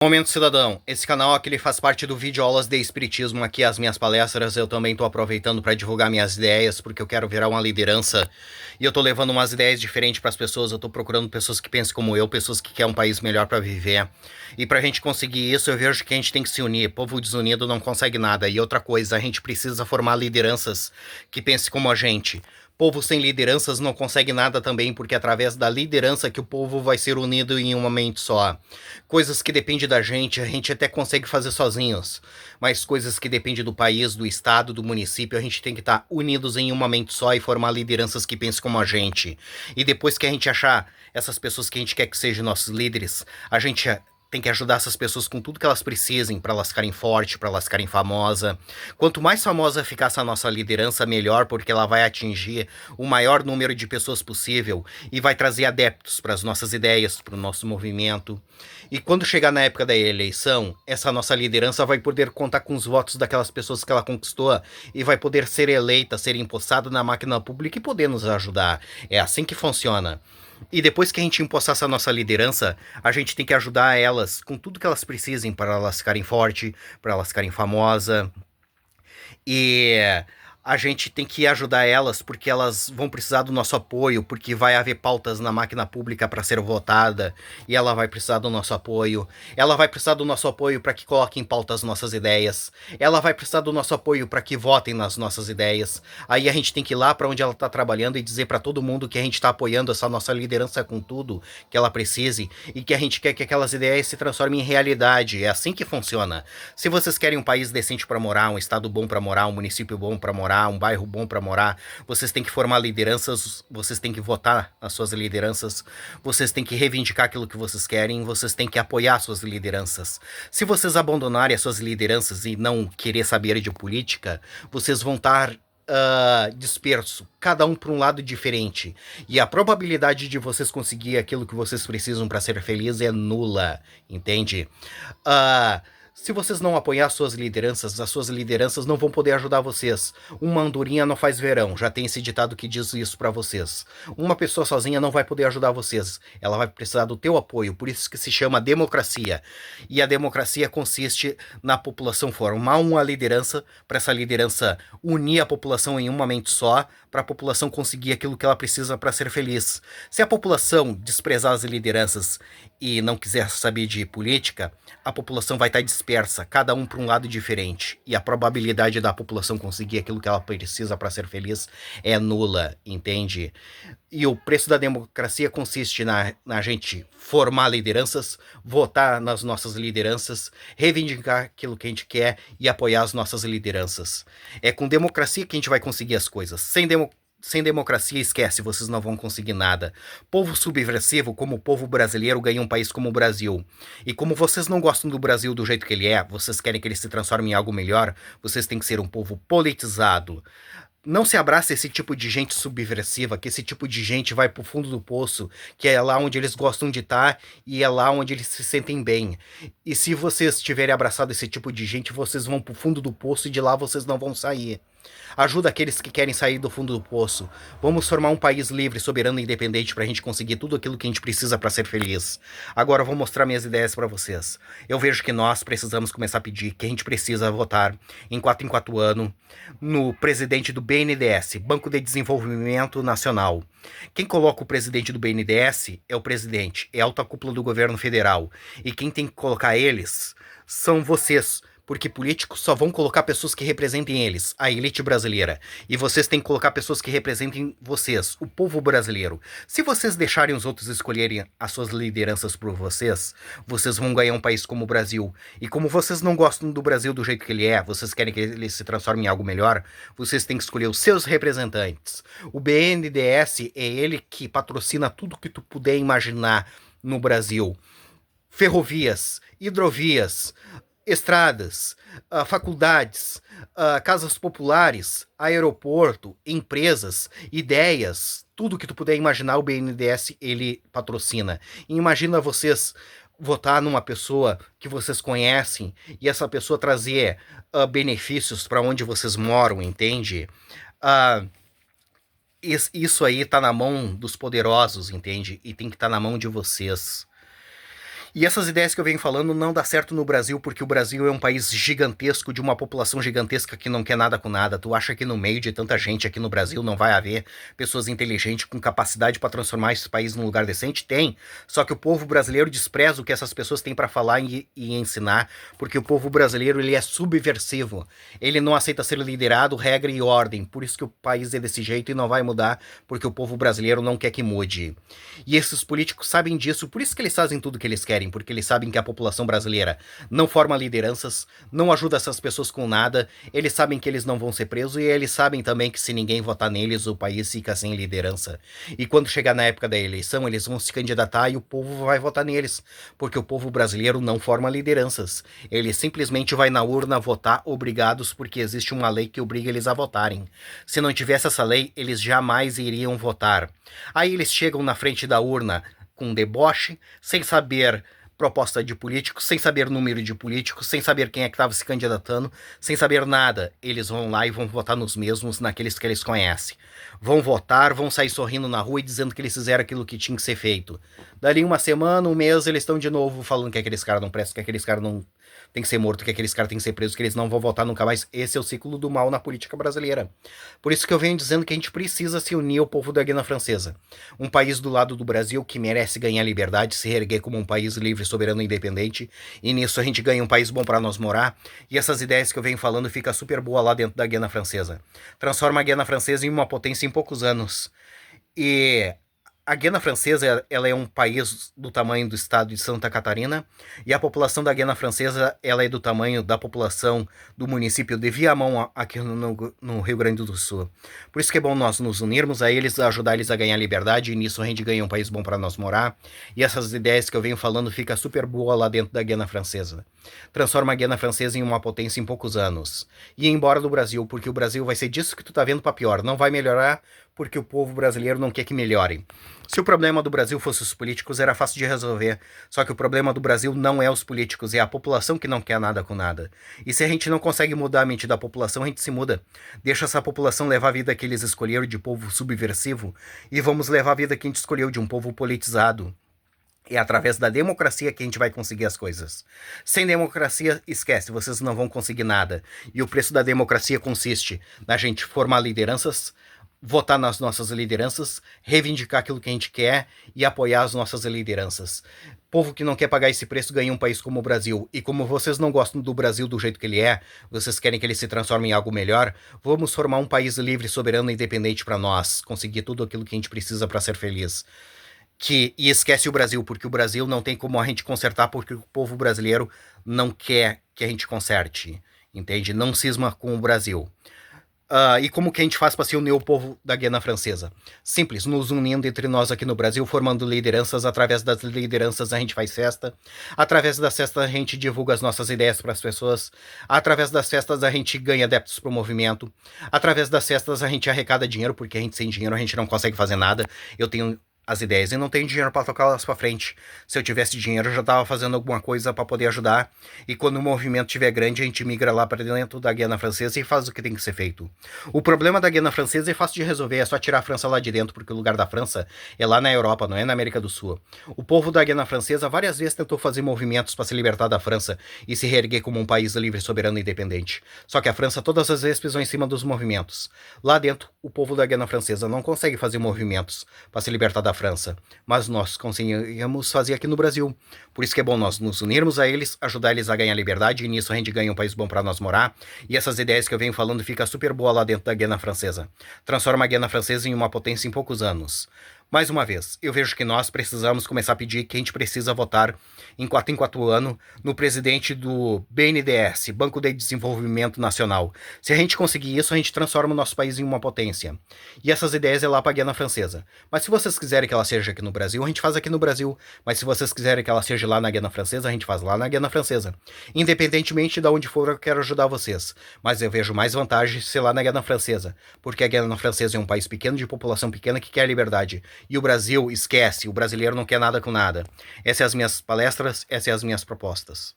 Momento Cidadão, esse canal aqui ele faz parte do vídeo aulas de espiritismo, aqui as minhas palestras, eu também tô aproveitando para divulgar minhas ideias, porque eu quero virar uma liderança, e eu tô levando umas ideias diferentes para as pessoas, eu tô procurando pessoas que pensem como eu, pessoas que querem um país melhor para viver, e pra gente conseguir isso eu vejo que a gente tem que se unir, povo desunido não consegue nada, e outra coisa, a gente precisa formar lideranças que pensem como a gente. Povo sem lideranças não consegue nada também, porque é através da liderança que o povo vai ser unido em uma mente só. Coisas que dependem da gente, a gente até consegue fazer sozinhos, mas coisas que dependem do país, do estado, do município, a gente tem que estar unidos em uma mente só e formar lideranças que pensem como a gente. E depois que a gente achar essas pessoas que a gente quer que sejam nossos líderes, a gente tem que ajudar essas pessoas com tudo que elas precisem para elas ficarem fortes, para elas ficarem famosas. Quanto mais famosa ficar essa nossa liderança, melhor, porque ela vai atingir o maior número de pessoas possível e vai trazer adeptos para as nossas ideias, para o nosso movimento. E quando chegar na época da eleição, essa nossa liderança vai poder contar com os votos daquelas pessoas que ela conquistou e vai poder ser eleita, ser empossada na máquina pública e poder nos ajudar. É assim que funciona. E depois que a gente empossar essa nossa liderança, a gente tem que ajudar elas com tudo que elas precisem para elas ficarem fortes, para elas ficarem famosas. E a gente tem que ajudar elas porque elas vão precisar do nosso apoio, porque vai haver pautas na máquina pública para ser votada e ela vai precisar do nosso apoio. Ela vai precisar do nosso apoio para que coloquem em pauta as nossas ideias. Ela vai precisar do nosso apoio para que votem nas nossas ideias. Aí a gente tem que ir lá para onde ela está trabalhando e dizer para todo mundo que a gente está apoiando essa nossa liderança com tudo que ela precise e que a gente quer que aquelas ideias se transformem em realidade. É assim que funciona. Se vocês querem um país decente para morar, um estado bom para morar, um município bom para morar, um bairro bom para morar, vocês têm que formar lideranças, vocês têm que votar nas suas lideranças, vocês têm que reivindicar aquilo que vocês querem, vocês têm que apoiar suas lideranças. Se vocês abandonarem as suas lideranças e não querer saber de política, vocês vão estar disperso, cada um para um lado diferente. E a probabilidade de vocês conseguir aquilo que vocês precisam para ser feliz é nula, entende? Se vocês não apoiar as suas lideranças não vão poder ajudar vocês. Uma andorinha não faz verão, já tem esse ditado que diz isso para vocês. Uma pessoa sozinha não vai poder ajudar vocês, ela vai precisar do teu apoio, por isso que se chama democracia. E a democracia consiste na população formar uma liderança, para essa liderança unir a população em uma mente só, para a população conseguir aquilo que ela precisa para ser feliz. Se a população desprezar as lideranças e não quiser saber de política, a população vai estar dispersa, cada um para um lado diferente. E a probabilidade da população conseguir aquilo que ela precisa para ser feliz é nula, entende? E o preço da democracia consiste na gente formar lideranças, votar nas nossas lideranças, reivindicar aquilo que a gente quer e apoiar as nossas lideranças. É com democracia que a gente vai conseguir as coisas. Sem democracia, esquece, vocês não vão conseguir nada. Povo subversivo, como o povo brasileiro, ganha um país como o Brasil. E como vocês não gostam do Brasil do jeito que ele é, vocês querem que ele se transforme em algo melhor, vocês têm que ser um povo politizado. Não se abraça esse tipo de gente subversiva, que esse tipo de gente vai pro fundo do poço, que é lá onde eles gostam de estar e é lá onde eles se sentem bem. E se vocês tiverem abraçado esse tipo de gente, vocês vão pro fundo do poço e de lá vocês não vão sair. Ajuda aqueles que querem sair do fundo do poço. Vamos formar um país livre, soberano e independente para a gente conseguir tudo aquilo que a gente precisa para ser feliz. Agora eu vou mostrar minhas ideias para vocês. Eu vejo que nós precisamos começar a pedir que a gente precisa votar em 4 anos no presidente do BNDES, Banco de Desenvolvimento Nacional. Quem coloca o presidente do BNDES é o presidente, é a alta cúpula do governo federal. E quem tem que colocar eles são vocês, porque políticos só vão colocar pessoas que representem eles, a elite brasileira. E vocês têm que colocar pessoas que representem vocês, o povo brasileiro. Se vocês deixarem os outros escolherem as suas lideranças por vocês, vocês vão ganhar um país como o Brasil. E como vocês não gostam do Brasil do jeito que ele é, vocês querem que ele se transforme em algo melhor, vocês têm que escolher os seus representantes. O BNDES é ele que patrocina tudo que tu puder imaginar no Brasil. Ferrovias, hidrovias, estradas, faculdades, casas populares, aeroporto, empresas, ideias, tudo que tu puder imaginar, o BNDES ele patrocina. E imagina vocês votar numa pessoa que vocês conhecem e essa pessoa trazer benefícios para onde vocês moram, entende? Isso aí tá na mão dos poderosos, entende? E tem que estar na mão de vocês. E essas ideias que eu venho falando não dá certo no Brasil, porque o Brasil é um país gigantesco, de uma população gigantesca que não quer nada com nada. Tu acha que no meio de tanta gente aqui no Brasil não vai haver pessoas inteligentes com capacidade para transformar esse país num lugar decente? Tem. Só que o povo brasileiro despreza o que essas pessoas têm para falar e ensinar, porque o povo brasileiro ele é subversivo. Ele não aceita ser liderado, regra e ordem. Por isso que o país é desse jeito e não vai mudar, porque o povo brasileiro não quer que mude. E esses políticos sabem disso, por isso que eles fazem tudo o que eles querem, porque eles sabem que a população brasileira não forma lideranças, não ajuda essas pessoas com nada, eles sabem que eles não vão ser presos e eles sabem também que se ninguém votar neles, o país fica sem liderança. E quando chegar na época da eleição, eles vão se candidatar e o povo vai votar neles, porque o povo brasileiro não forma lideranças. Ele simplesmente vai na urna votar obrigados porque existe uma lei que obriga eles a votarem. Se não tivesse essa lei, eles jamais iriam votar. Aí eles chegam na frente da urna com deboche, sem saber proposta de políticos, sem saber número de políticos, sem saber quem é que estava se candidatando, sem saber nada. Eles vão lá e vão votar nos mesmos, naqueles que eles conhecem. Vão votar, vão sair sorrindo na rua e dizendo que eles fizeram aquilo que tinha que ser feito. Dali uma semana, um mês, eles estão de novo falando que aqueles caras não prestam, que aqueles caras não tem que ser morto, que aqueles caras têm que ser presos, que eles não vão votar nunca mais. Esse é o ciclo do mal na política brasileira. Por isso que eu venho dizendo que a gente precisa se unir ao povo da Guiana Francesa. Um país do lado do Brasil que merece ganhar liberdade, se reerguer como um país livre, soberano e independente. E nisso a gente ganha um país bom para nós morar. E essas ideias que eu venho falando fica super boa lá dentro da Guiana Francesa. Transforma a Guiana Francesa em uma potência em poucos anos. E a Guiana Francesa ela é um país do tamanho do estado de Santa Catarina e a população da Guiana Francesa ela é do tamanho da população do município de Viamão aqui no Rio Grande do Sul. Por isso que é bom nós nos unirmos a eles, ajudar eles a ganhar liberdade e nisso a gente ganha um país bom para nós morar. E essas ideias que eu venho falando fica super boa lá dentro da Guiana Francesa. Transforma a Guiana Francesa em uma potência em poucos anos. E ir embora do Brasil, porque o Brasil vai ser disso que tu tá vendo para pior. Não vai melhorar porque o povo brasileiro não quer que melhore. Se o problema do Brasil fosse os políticos, era fácil de resolver. Só que o problema do Brasil não é os políticos, é a população que não quer nada com nada. E se a gente não consegue mudar a mente da população, a gente se muda. Deixa essa população levar a vida que eles escolheram de povo subversivo e vamos levar a vida que a gente escolheu de um povo politizado. É através da democracia que a gente vai conseguir as coisas. Sem democracia, esquece, vocês não vão conseguir nada. E o preço da democracia consiste na gente formar lideranças, votar nas nossas lideranças, reivindicar aquilo que a gente quer e apoiar as nossas lideranças. Povo que não quer pagar esse preço ganha um país como o Brasil. E como vocês não gostam do Brasil do jeito que ele é, vocês querem que ele se transforme em algo melhor, vamos formar um país livre, soberano e independente para nós, conseguir tudo aquilo que a gente precisa para ser feliz. E esquece o Brasil, porque o Brasil não tem como a gente consertar, porque o povo brasileiro não quer que a gente conserte, entende? Não cisma com o Brasil. E como que a gente faz para se unir ao povo da Guiana Francesa? Simples, nos unindo entre nós aqui no Brasil, formando lideranças. Através das lideranças a gente faz festa. Através das festas a gente divulga as nossas ideias para as pessoas. Através das festas a gente ganha adeptos para o movimento. Através das festas a gente arrecada dinheiro, porque a gente sem dinheiro a gente não consegue fazer nada. Eu tenho as ideias e não tenho dinheiro para tocá-las para frente. Se eu tivesse dinheiro, eu já estava fazendo alguma coisa para poder ajudar. E quando o movimento estiver grande, a gente migra lá para dentro da Guiana Francesa e faz o que tem que ser feito. O problema da Guiana Francesa é fácil de resolver, é só tirar a França lá de dentro, porque o lugar da França é lá na Europa, não é na América do Sul. O povo da Guiana Francesa várias vezes tentou fazer movimentos para se libertar da França e se reerguer como um país livre, soberano e independente. Só que a França todas as vezes pisou em cima dos movimentos. Lá dentro, o povo da Guiana Francesa não consegue fazer movimentos para se libertar da França, mas nós conseguimos fazer aqui no Brasil. Por isso que é bom nós nos unirmos a eles, ajudar eles a ganhar liberdade, e nisso a gente ganha um país bom para nós morar. E essas ideias que eu venho falando fica super boa lá dentro da Guiana Francesa. Transforma a Guiana Francesa em uma potência em poucos anos. Mais uma vez, eu vejo que nós precisamos começar a pedir que a gente precisa votar em 4 anos no presidente do BNDES, Banco de Desenvolvimento Nacional. Se a gente conseguir isso, a gente transforma o nosso país em uma potência. E essas ideias é lá para a Guiana Francesa. Mas se vocês quiserem que ela seja aqui no Brasil, a gente faz aqui no Brasil. Mas se vocês quiserem que ela seja lá na Guiana Francesa, a gente faz lá na Guiana Francesa. Independentemente de onde for, eu quero ajudar vocês. Mas eu vejo mais vantagem ser lá na Guiana Francesa. Porque a Guiana Francesa é um país pequeno, de população pequena, que quer liberdade. E o Brasil, esquece, o brasileiro não quer nada com nada. Essas são as minhas palestras, essas são as minhas propostas.